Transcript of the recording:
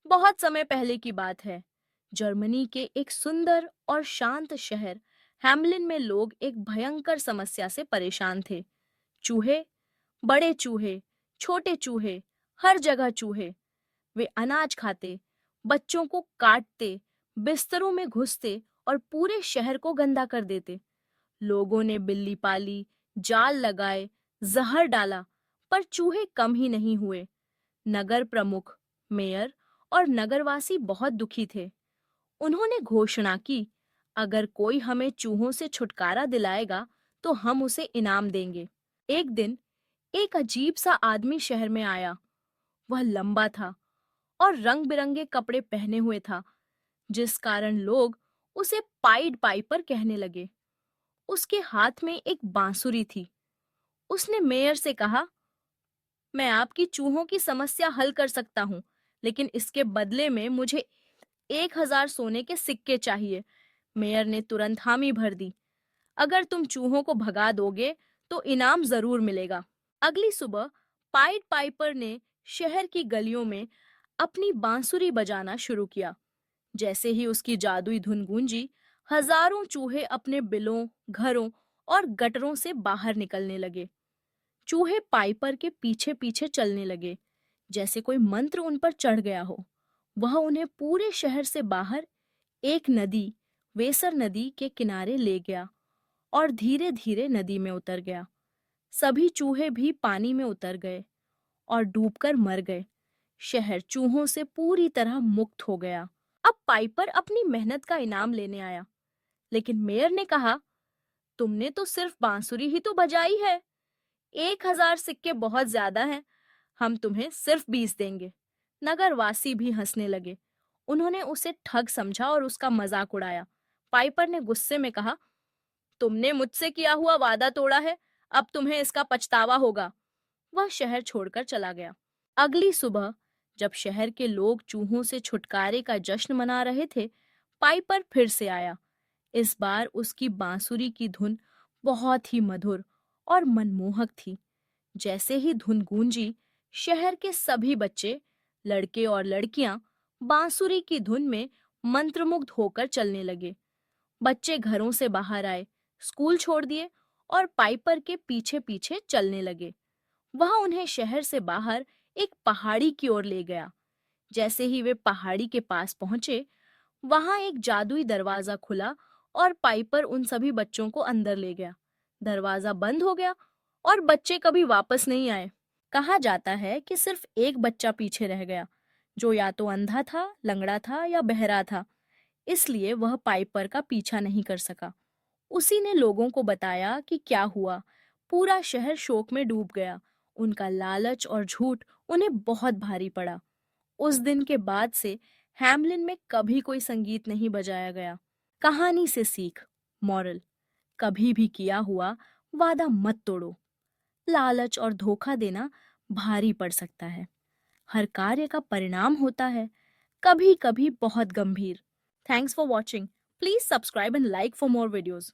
बहुत समय पहले की बात है। जर्मनी के एक सुंदर और शांत शहर हैम्लिन में लोग एक भयंकर समस्या से परेशान थे। चूहे, बड़े चूहे, छोटे चूहे, हर जगह चूहे। वे अनाज खाते, बच्चों को काटते, बिस्तरों में घुसते और पूरे शहर को गंदा कर देते। लोगों ने बिल्ली पाली, जाल लगाए, जहर डाला, पर चूहे कम ही नहीं हुए। नगर प्रमुख, मेयर और नगरवासी बहुत दुखी थे। उन्होंने घोषणा की, अगर कोई हमें चूहों से छुटकारा दिलाएगा तो हम उसे इनाम देंगे। एक दिन एक अजीब सा आदमी शहर में आया। वह लंबा था और रंग बिरंगे कपड़े पहने हुए था, जिस कारण लोग उसे पाइड पाइपर कहने लगे। उसके हाथ में एक बांसुरी थी। उसने मेयर से कहा, मैं आपकी चूहों की समस्या हल कर सकता हूँ, लेकिन इसके बदले में मुझे 1,000 सोने के सिक्के चाहिए। मेयर ने तुरंत हामी भर दी। अगर तुम चूहों को भगा दोगे तो इनाम जरूर मिलेगा। अगली सुबह पाइड पाइपर ने शहर की गलियों में अपनी बांसुरी बजाना शुरू किया। जैसे ही उसकी जादुई धुन गूंजी, हजारों चूहे अपने बिलों, घरों और गटरों से बाहर निकलने लगे। चूहे पाइपर के पीछे पीछे चलने लगे, जैसे कोई मंत्र उन पर चढ़ गया हो। वह उन्हें पूरे शहर से बाहर एक नदी, वेसर नदी के किनारे ले गया और धीरे धीरे नदी में उतर गया। सभी चूहे भी पानी में उतर गए और डूबकर मर गए। शहर चूहों से पूरी तरह मुक्त हो गया। अब पाइपर अपनी मेहनत का इनाम लेने आया, लेकिन मेयर ने कहा, तुमने तो सिर्फ बांसुरी ही तो बजाई है। 1,000 सिक्के बहुत ज्यादा हैं। हम तुम्हें सिर्फ 20 देंगे। नगरवासी भी हंसने लगे। उन्होंने उसे ठग समझा और उसका मजाक उड़ाया। पाइपर ने गुस्से में कहा, तुमने मुझसे किया हुआ वादा तोड़ा है, अब तुम्हें इसका पछतावा होगा। वह शहर छोड़कर चला गया। अगली सुबह जब शहर के लोग चूहों से छुटकारे का जश्न मना रहे थे, पाइपर फिर से आया। इस बार उसकी बांसुरी की धुन बहुत ही मधुर और मनमोहक थी। जैसे ही धुन गूंजी, शहर के सभी बच्चे, लड़के और लड़कियां बांसुरी की धुन में मंत्रमुग्ध होकर चलने लगे। बच्चे घरों से बाहर आए, स्कूल छोड़ दिए और पाइपर के पीछे पीछे चलने लगे। वह उन्हें शहर से बाहर एक पहाड़ी की ओर ले गया। जैसे ही वे पहाड़ी के पास पहुंचे, वहां एक जादुई दरवाजा खुला और पाइपर उन सभी बच्चों को अंदर ले गया। दरवाजा बंद हो गया और बच्चे कभी वापस नहीं आए। कहा जाता है कि सिर्फ एक बच्चा पीछे रह गया, जो या तो अंधा था, लंगड़ा था या बहरा था। इसलिए वह पाइपर का पीछा नहीं कर सका। उसी ने लोगों को बताया कि क्या हुआ। पूरा शहर शोक में डूब गया। उनका लालच और झूठ उन्हें बहुत भारी पड़ा। उस दिन के बाद से हैम्लिन में कभी कोई संगीत नहीं बजाया गया। कहानी से सीख, मॉरल, कभी भी किया हुआ वादा मत तोड़ो। लालच और धोखा देना भारी पड़ सकता है। हर कार्य का परिणाम होता है, कभी कभी बहुत गंभीर। Thanks for watching. Please subscribe and like for more videos.